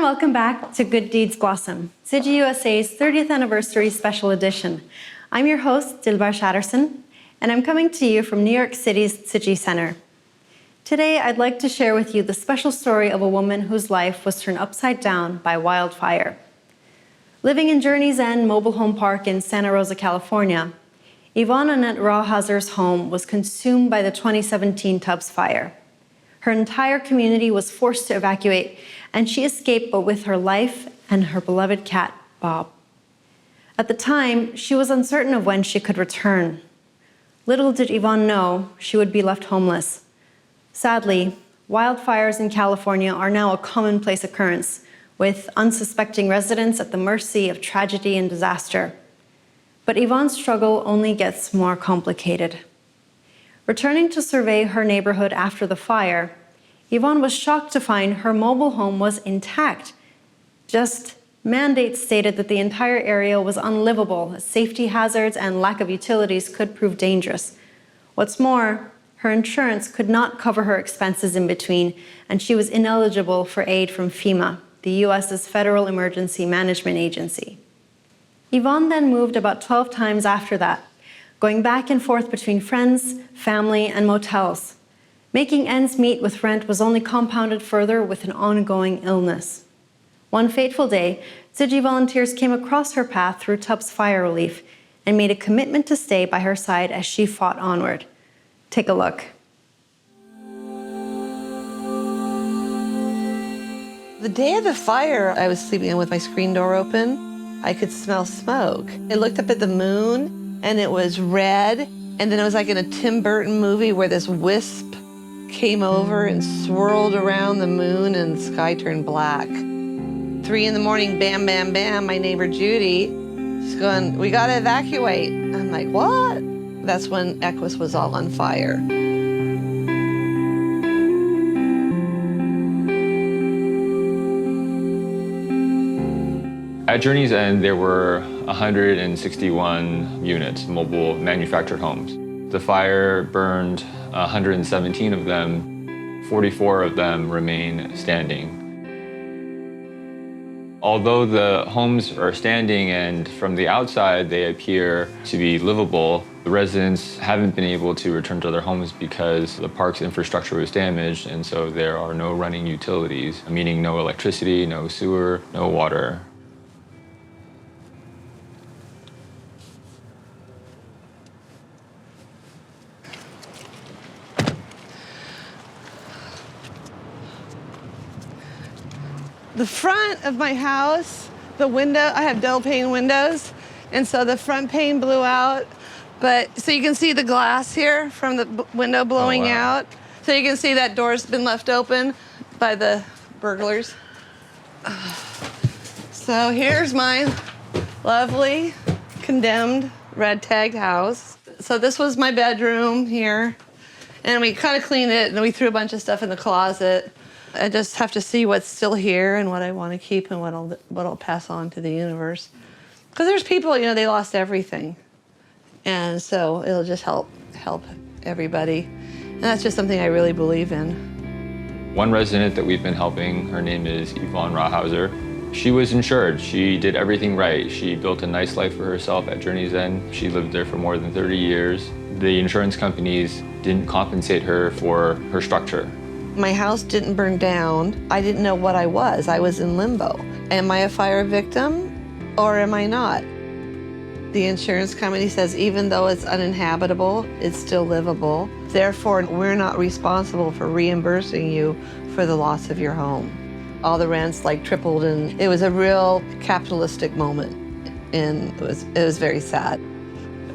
welcome back to Good Deeds Blossom, City USA's 30th Anniversary Special Edition. I'm your host, Dilbar Shatterson, and I'm coming to you from New York City's City Center. Today, I'd like to share with you the special story of a woman whose life was turned upside down by wildfire. Living in Journey's End Mobile Home Park in Santa Rosa, California, Yvonne Annette Rawhauser's home was consumed by the 2017 Tubbs fire. Her entire community was forced to evacuate, and she escaped but with her life and her beloved cat, Bob. At the time, she was uncertain of when she could return. Little did Yvonne know she would be left homeless. Sadly, wildfires in California are now a commonplace occurrence, with unsuspecting residents at the mercy of tragedy and disaster. But Yvonne's struggle only gets more complicated. Returning to survey her neighborhood after the fire, Yvonne was shocked to find her mobile home was intact. Just mandates stated that the entire area was unlivable, as safety hazards and lack of utilities could prove dangerous. What's more, her insurance could not cover her expenses in between, and she was ineligible for aid from FEMA, the U.S.'s Federal Emergency Management Agency. Yvonne then moved about 12 times after that, going back and forth between friends, family, and motels. Making ends meet with rent was only compounded further with an ongoing illness. One fateful day, City volunteers came across her path through Tubbs Fire Relief and made a commitment to stay by her side as she fought onward. Take a look. The day of the fire, I was sleeping with my screen door open. I could smell smoke. I looked up at the moon, and it was red. And then it was like in a Tim Burton movie where this wisp came over and swirled around the moon, and the sky turned black. 3 in the morning, bam, bam, bam, my neighbor Judy, she's going, "We gotta evacuate." I'm like, "What?" That's when Equus was all on fire. At Journey's End, there were 161 units, mobile manufactured homes. The fire burned 117 of them. 44 of them remain standing. Although the homes are standing and from the outside they appear to be livable, the residents haven't been able to return to their homes because the park's infrastructure was damaged, and so there are no running utilities, meaning no electricity, no sewer, no water. The front of my house, the window, I have double pane windows, and so the front pane blew out. But so you can see the glass here from the window blowing out. So you can see that door's been left open by the burglars. So here's my lovely, condemned, red tagged house. So this was my bedroom here, and we kind of cleaned it, and we threw a bunch of stuff in the closet. I just have to see what's still here and what I want to keep and what I'll pass on to the universe. Because there's people, you know, they lost everything. And so it'll just help everybody. And that's just something I really believe in. One resident that we've been helping, her name is Yvonne Rawhauser. She was insured. She did everything right. She built a nice life for herself at Journey's End. She lived there for more than 30 years. The insurance companies didn't compensate her for her structure. My house didn't burn down. I didn't know what I was. I was in limbo. Am I a fire victim or am I not? The insurance company says even though it's uninhabitable, it's still livable. Therefore, we're not responsible for reimbursing you for the loss of your home. All the rents like tripled, and it was a real capitalistic moment, and it was very sad.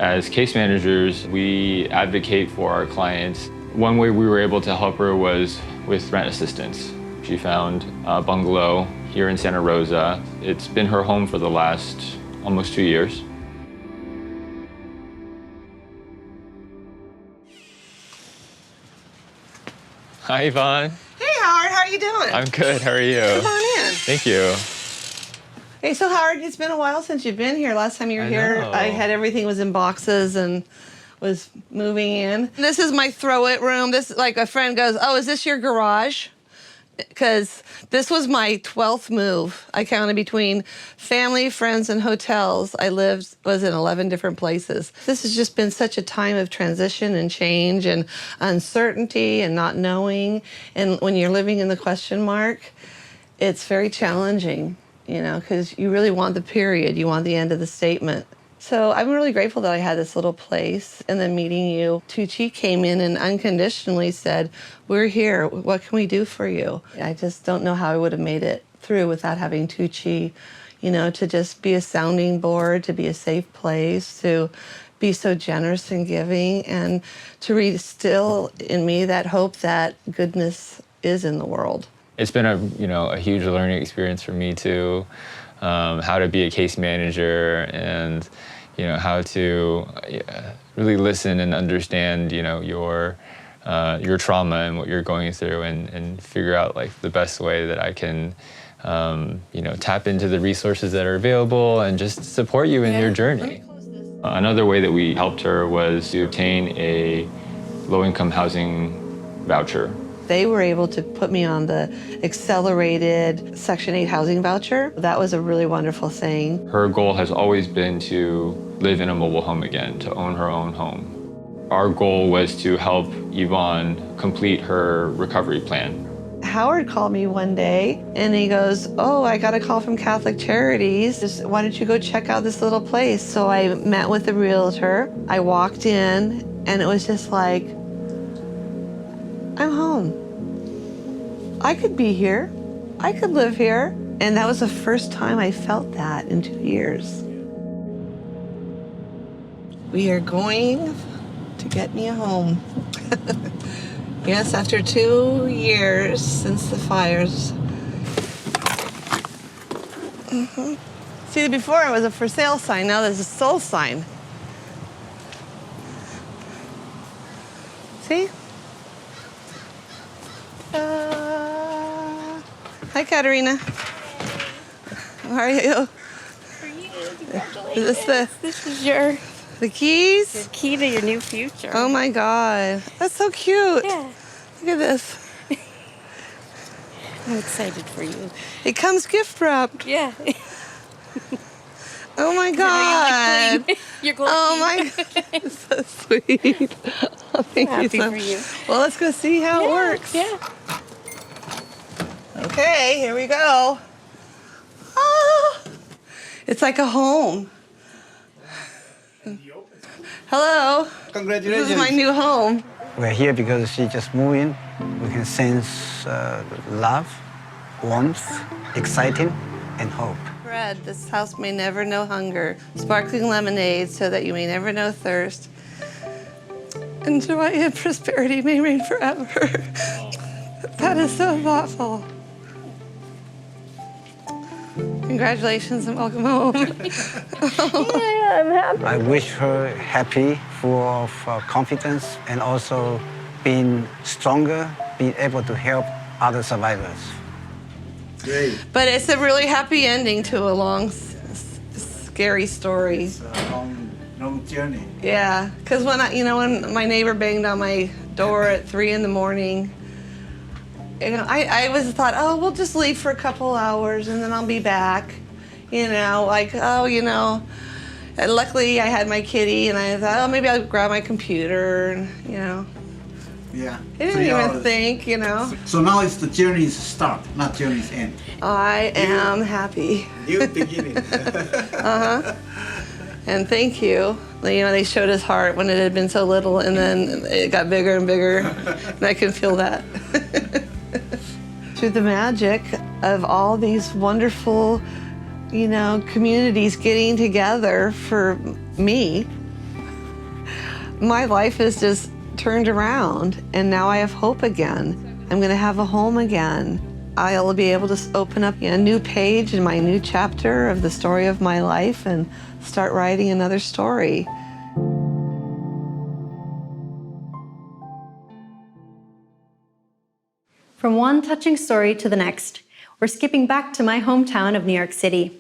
As case managers, we advocate for our clients. One way we were able to help her was with rent assistance. She found a bungalow here in Santa Rosa. It's been her home for the last almost 2 years. Hi, Yvonne. Hey, Howard, how are you doing? I'm good, how are you? Come on in. Thank you. Hey, so Howard, it's been a while since you've been here. Last time you were here, know. I had everything was in boxes and was moving in. This is my throw it room. This, like, a friend goes, "Oh, is this your garage?" because this was my 12th move. I counted between family, friends, and hotels. I was in 11 different places. This has just been such a time of transition and change and uncertainty and not knowing. And when you're living in the question mark, it's very challenging, you know, because you really want the period. You want the end of the statement. So I'm really grateful that I had this little place. And then meeting you, Tucci came in and unconditionally said, we're here. What can we do for you? I just don't know how I would have made it through without having Tucci, you know, to just be a sounding board, to be a safe place, to be so generous and giving, and to reinstill in me that hope that goodness is in the world. It's been a huge learning experience for me too. How to be a case manager and, how to really listen and understand, your trauma and what you're going through and figure out like the best way that I can, tap into the resources that are available and just support you in your journey. Another way that we helped her was to obtain a low-income housing voucher. They were able to put me on the accelerated Section 8 housing voucher. That was a really wonderful thing. Her goal has always been to live in a mobile home again, to own her own home. Our goal was to help Yvonne complete her recovery plan. Howard called me one day and he goes, oh, I got a call from Catholic Charities. Why don't you go check out this little place? So I met with the realtor. I walked in and it was just like, I'm home. I could be here. I could live here. And that was the first time I felt that in 2 years. We are going to get me a home. Yes, after 2 years since the fires. See, before it was a for sale sign, now there's a sold sign. See? Hi, Katerina. How are you? For you, congratulations. Is This is your the keys? key to your new future. Oh my God, that's so cute. Yeah, Look at this. I'm excited for you. It comes gift wrapped. Yeah. Oh my God. You're glowing. Oh my God, so sweet. Oh, thank Happy you so for you. Well, let's go see how it works. Yeah. Okay, here we go. Ah, it's like a home. Hello. Congratulations. This is my new home. We're here because she just moved in. We can sense love, warmth, exciting, and hope. Bread, this house may never know hunger. Sparkling lemonade so that you may never know thirst. And joy and prosperity may reign forever. That is so thoughtful. Congratulations and welcome home. Yeah, I'm happy. I wish her happy, full of confidence, and also being stronger, being able to help other survivors. Great. But it's a really happy ending to a long, scary story. It's a long journey. Yeah, because when my neighbor banged on my door at 3 in the morning, I was thought, oh, we'll just leave for a couple hours and then I'll be back. And luckily I had my kitty and I thought, oh, maybe I'll grab my computer and, Yeah. I didn't 3 even hours. think, So now it's the journey's start, not journey's end. I am happy. New beginning. And thank you. They showed his heart when it had been so little and then it got bigger and bigger. And I can feel that. Through the magic of all these wonderful, communities getting together for me, my life is just turned around and now I have hope again. I'm gonna have a home again. I'll be able to open up a new page in my new chapter of the story of my life and start writing another story. From one touching story to the next, we're skipping back to my hometown of New York City.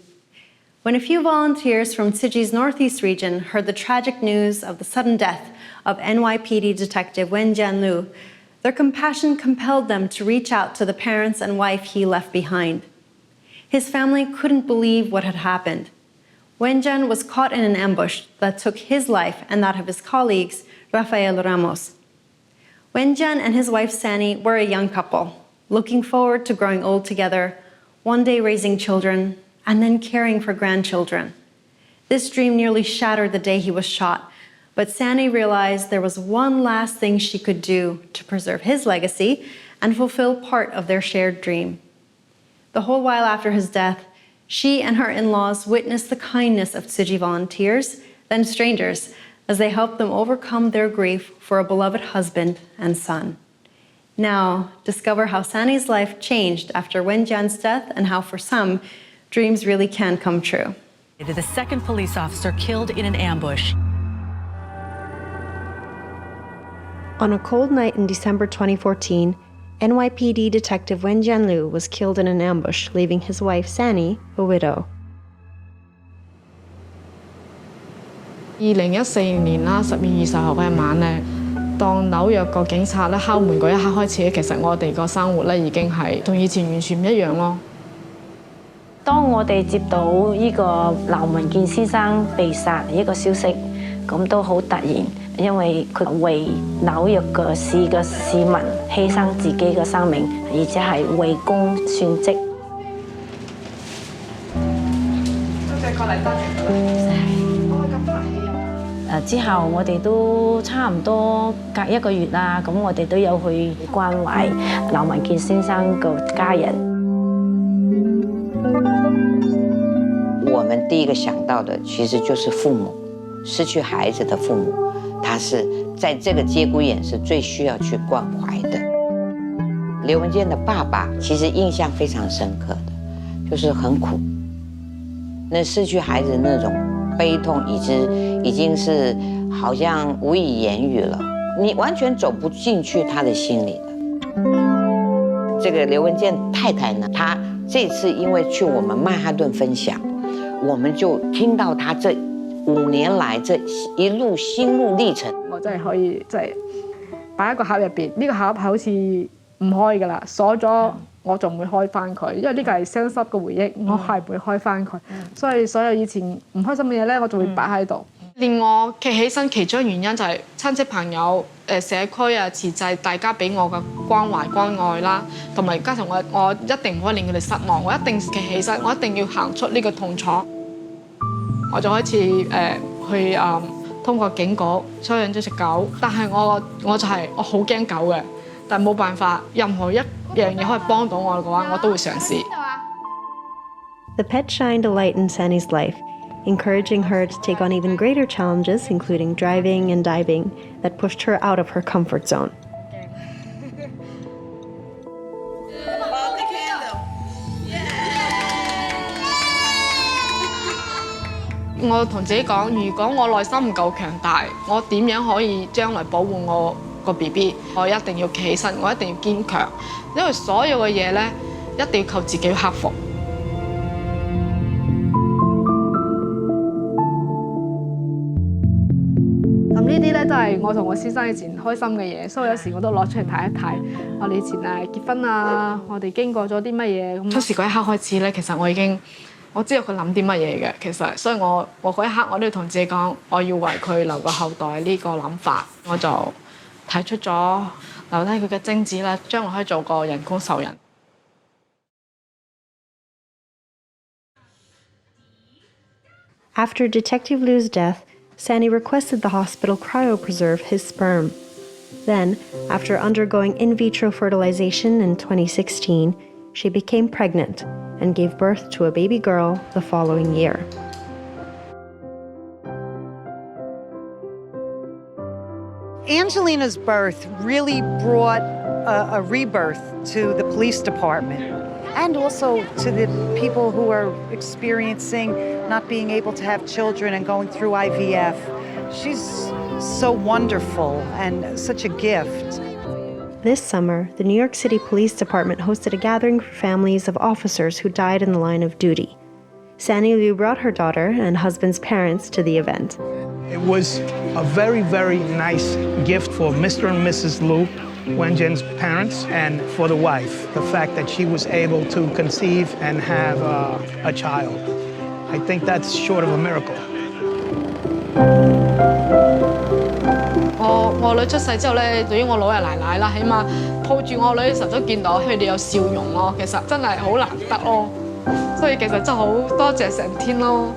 When a few volunteers from Tzuchi's Northeast region heard the tragic news of the sudden death of NYPD detective Wen Jianlu, Their compassion compelled them to reach out to the parents and wife he left behind. His family couldn't believe what had happened. Wenjian was caught in an ambush that took his life and that of his colleagues, Rafael Ramos. Wenjian and his wife Sani were a young couple, looking forward to growing old together, one day raising children, and then caring for grandchildren. This dream nearly shattered the day he was shot, but Sani realized there was one last thing she could do to preserve his legacy and fulfill part of their shared dream. The whole while after his death, she and her in-laws witnessed the kindness of Tzu Chi volunteers, then strangers, as they helped them overcome their grief for a beloved husband and son. Now, discover how Sani's life changed after Wenjian's death and how, for some, dreams really can come true. The second police officer killed in an ambush. On a cold night in December 2014, NYPD detective Wen Jianlu was killed in an ambush, leaving his wife Sani a widow. 2014年啦，10月20號嗰日晚咧，當紐約個警察咧敲門嗰一刻開始咧，其實我哋個生活咧已經係同以前完全唔一樣咯。當我哋接到呢個劉文健先生被殺呢個消息，咁都好突然，因為佢為紐約嘅市民犧牲自己嘅生命，而且係為公殉職。多謝過嚟，多謝。之後我哋都差唔多隔1個月啦，咁我哋都有去關懷劉文健先生嘅家人。我们第一个想到的其实就是父母，失去孩子的父母，他是在这个节骨眼是最需要去关怀的。刘文健的爸爸其实印象非常深刻的，就是很苦，那失去孩子那种悲痛已经是好像无以言喻了，你完全走不进去他的心里的。这个刘文健太太呢，她这次因为去我们曼哈顿分享，我們就聽到他這5年來這一路心路歷程。我真係可以即係擺喺個盒入邊，呢個盒係好似唔開㗎啦，鎖咗我就唔會開翻佢，因為呢個係傷心嘅回憶，我係唔會開翻佢。所以所有以前唔開心嘅嘢咧，我就會擺喺度。令我企起身其中原因就係親戚朋友、社區啊、慈濟大家俾我嘅關懷關愛啦，同埋加上我一定唔可以令佢哋失望，我一定企起身，我一定要行出呢個痛楚。我就開始去通過警局收養咗隻狗，但係我就係我好驚狗嘅，但係冇辦法，任何一樣嘢可以幫到我嘅話，我都會嘗試。The pet shined a light in Sani's life, encouraging her to take on even greater challenges, including driving and diving, that pushed her out of her comfort zone. 我同自己講，如果我內心唔夠強大，我點樣可以將來保護我個 BB？ 我一定要企起身，我一定要堅強，因為所有嘅嘢咧，一定要靠自己克服。咁呢啲咧都係我同我先生以前開心嘅嘢，所以有時我都攞出嚟睇一睇。我哋以前結婚啊，我哋經過咗啲乜嘢咁。出事嗰一刻開始咧，其實我知道佢諗啲乜嘢嘅，其實，所以我嗰一刻我都要同自己講，我要為佢留個後代呢個諗法，我就提出咗留低佢嘅精子啦，將來可以做個人工受孕。After Detective Liu's death, Sani requested the hospital cryopreserve his sperm. Then, after undergoing in vitro fertilization in 2016, she became pregnant and gave birth to a baby girl the following year. Angelina's birth really brought a rebirth to the police department and also to the people who are experiencing not being able to have children and going through IVF. She's so wonderful and such a gift. This summer, the New York City Police Department hosted a gathering for families of officers who died in the line of duty. Sani Liu brought her daughter and husband's parents to the event. It was a very, very nice gift for Mr. and Mrs. Liu Wenjin's parents and for the wife, the fact that she was able to conceive and have a child. I think that's short of a miracle. 我女出世之後咧，對於我老爺奶奶啦，起碼抱住我女嘅時候都見到佢哋有笑容咯，其實真係好難得咯。所以其實真係好多謝成天咯。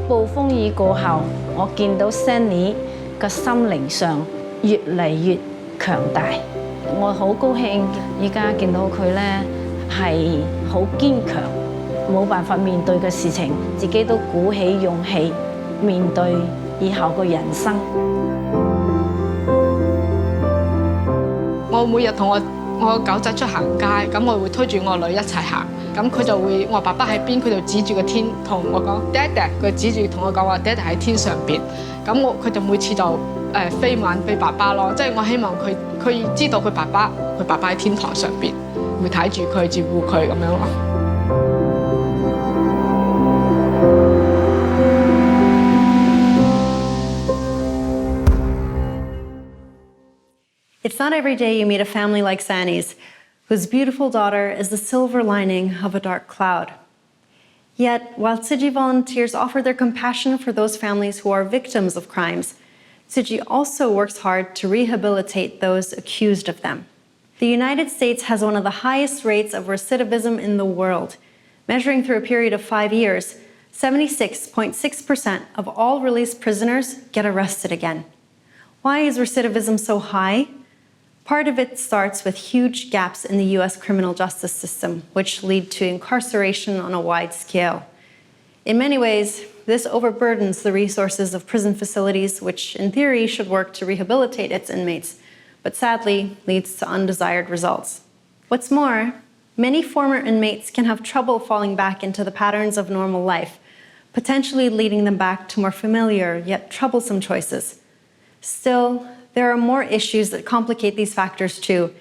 暴風雨過後，我見到 Sandy 嘅心靈上越嚟越強大，我好高興而家見到佢咧係好堅強，冇辦法面對嘅事情，自己都鼓起勇氣面對以後嘅人生。我每日同我狗仔出行街，咁我會推住我女一齊行，咁佢就會我爸爸喺邊，佢就指住個天同我講爹哋，佢指住同我講話爹哋喺天上邊，咁佢就每次就飛吻俾爸爸咯，即係我希望佢知道佢爸爸喺天堂上邊，會睇住佢照顧佢咁樣咯。It's not every day you meet a family like Sandy's, whose beautiful daughter is the silver lining of a dark cloud. Yet, while Tsuji volunteers offer their compassion for those families who are victims of crimes, Tsuji also works hard to rehabilitate those accused of them. The United States has one of the highest rates of recidivism in the world. Measuring through a period of 5 years, 76.6% of all released prisoners get arrested again. Why is recidivism so high? Part of it starts with huge gaps in the US criminal justice system, which lead to incarceration on a wide scale. In many ways, this overburdens the resources of prison facilities, which in theory should work to rehabilitate its inmates, but sadly leads to undesired results. What's more, many former inmates can have trouble falling back into the patterns of normal life, potentially leading them back to more familiar yet troublesome choices. Still, there are more issues that complicate these factors too,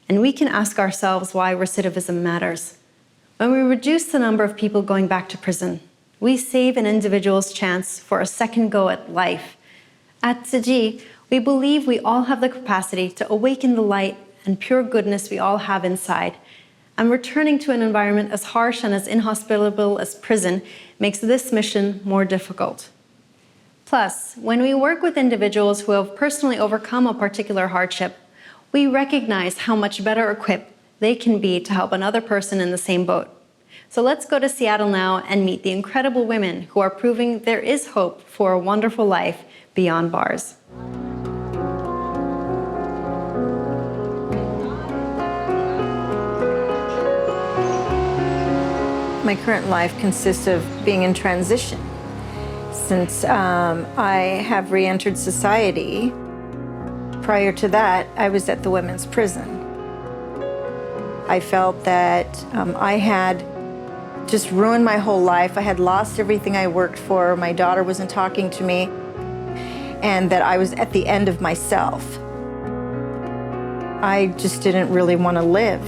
and we can ask ourselves why recidivism matters. When we reduce the number of people going back to prison, we save an individual's chance for a second go at life. At Tsuji, we believe we all have the capacity to awaken the light and pure goodness we all have inside, and returning to an environment as harsh and as inhospitable as prison makes this mission more difficult. Plus, when we work with individuals who have personally overcome a particular hardship, we recognize how much better equipped they can be to help another person in the same boat. So let's go to Seattle now and meet the incredible women who are proving there is hope for a wonderful life beyond bars. My current life consists of being in transition. Since I have re-entered society, prior to that, I was at the women's prison. I felt that I had just ruined my whole life. I had lost everything I worked for. My daughter wasn't talking to me, and that I was at the end of myself. I just didn't really want to live.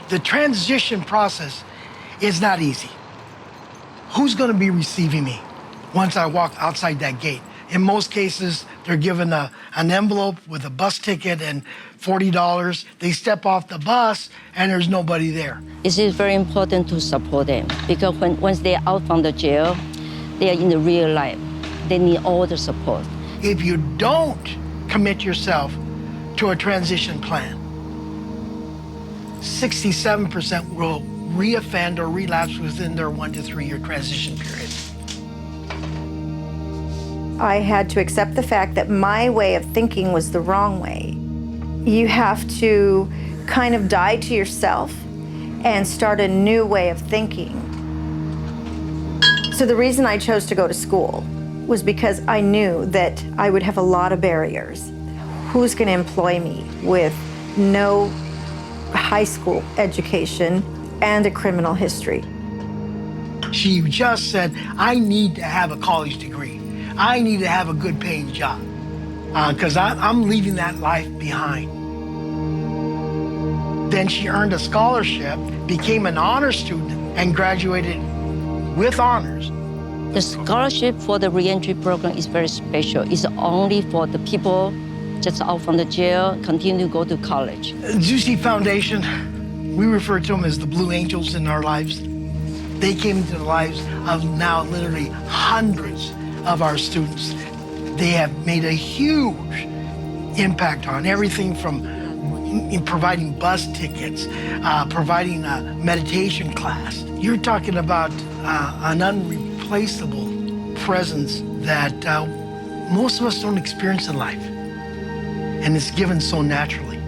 The transition process is not easy. Who's going to be receiving me once I walk outside that gate? In most cases, they're given an envelope with a bus ticket and $40. They step off the bus and there's nobody there. It is very important to support them because once they're out from the jail, they are in the real life. They need all the support. If you don't commit yourself to a transition plan, 67% will reoffend or relapse within their 1 to 3 year transition period. I had to accept the fact that my way of thinking was the wrong way. You have to kind of die to yourself and start a new way of thinking. So the reason I chose to go to school was because I knew that I would have a lot of barriers. Who's going to employ me with no high school education and a criminal history? She just said, I need to have a college degree. I need to have a good paying job because I'm leaving that life behind. Then she earned a scholarship, became an honor student and graduated with honors. The scholarship for the reentry program is very special. It's only for the people just out from the jail, continue to go to college. The Juicy Foundation, we refer to them as the Blue Angels in our lives. They came into the lives of now literally hundreds of our students. They have made a huge impact on everything from providing bus tickets, providing a meditation class. You're talking about an unreplaceable presence that most of us don't experience in life. And it's given so naturally.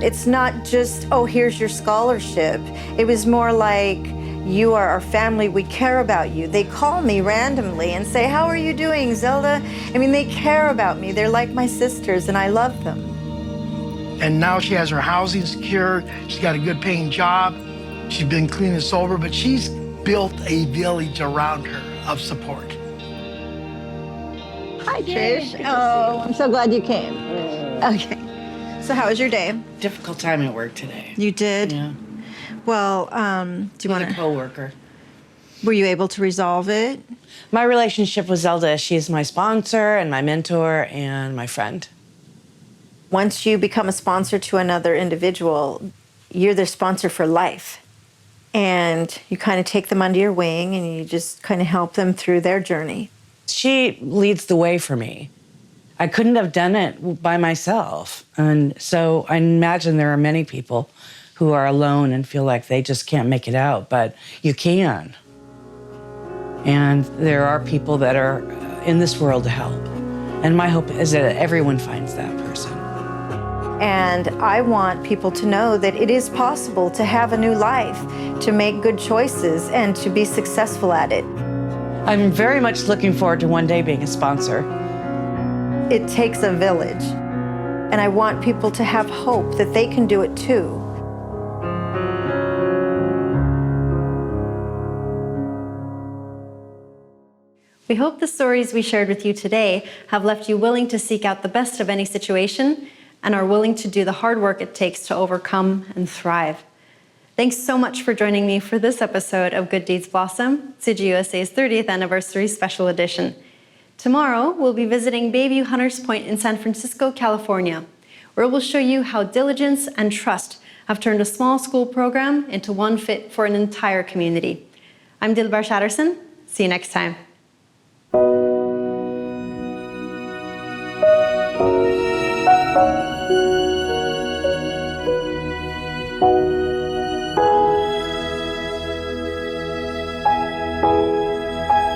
It's not just, oh, here's your scholarship. It was more like, you are our family, we care about you. They call me randomly and say, how are you doing, Zelda? I mean, they care about me. They're like my sisters, and I love them. And now she has her housing secure. She's got a good paying job. She's been clean and sober, but she's built a village around her of support. Hi, Trish. Oh, I'm so glad you came. Okay. So how was your day? Difficult time at work today. You did? Yeah. Well, do you want a coworker. Were you able to resolve it? My relationship with Zelda, she's my sponsor and my mentor and my friend. Once you become a sponsor to another individual, you're their sponsor for life. And you kind of take them under your wing and you just kind of help them through their journey. She leads the way for me. I couldn't have done it by myself. And so I imagine there are many people who are alone and feel like they just can't make it out, but you can. And there are people that are in this world to help. And my hope is that everyone finds that person. And I want people to know that it is possible to have a new life, to make good choices, and to be successful at it. I'm very much looking forward to one day being a sponsor. It takes a village. And I want people to have hope that they can do it too. We hope the stories we shared with you today have left you willing to seek out the best of any situation and are willing to do the hard work it takes to overcome and thrive. Thanks so much for joining me for this episode of Good Deeds Blossom, CGUSA's 30th Anniversary Special Edition. Tomorrow, we'll be visiting Bayview Hunters Point in San Francisco, California, where we'll show you how diligence and trust have turned a small school program into one fit for an entire community. I'm Dilbar Shatterson. See you next time.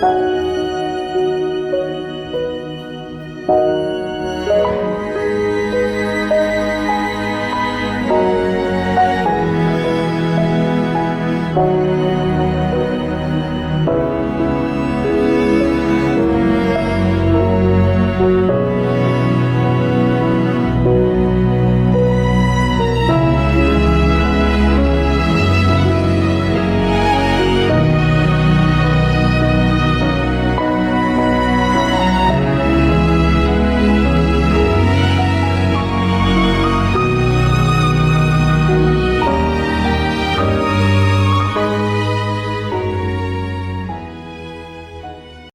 Thank you.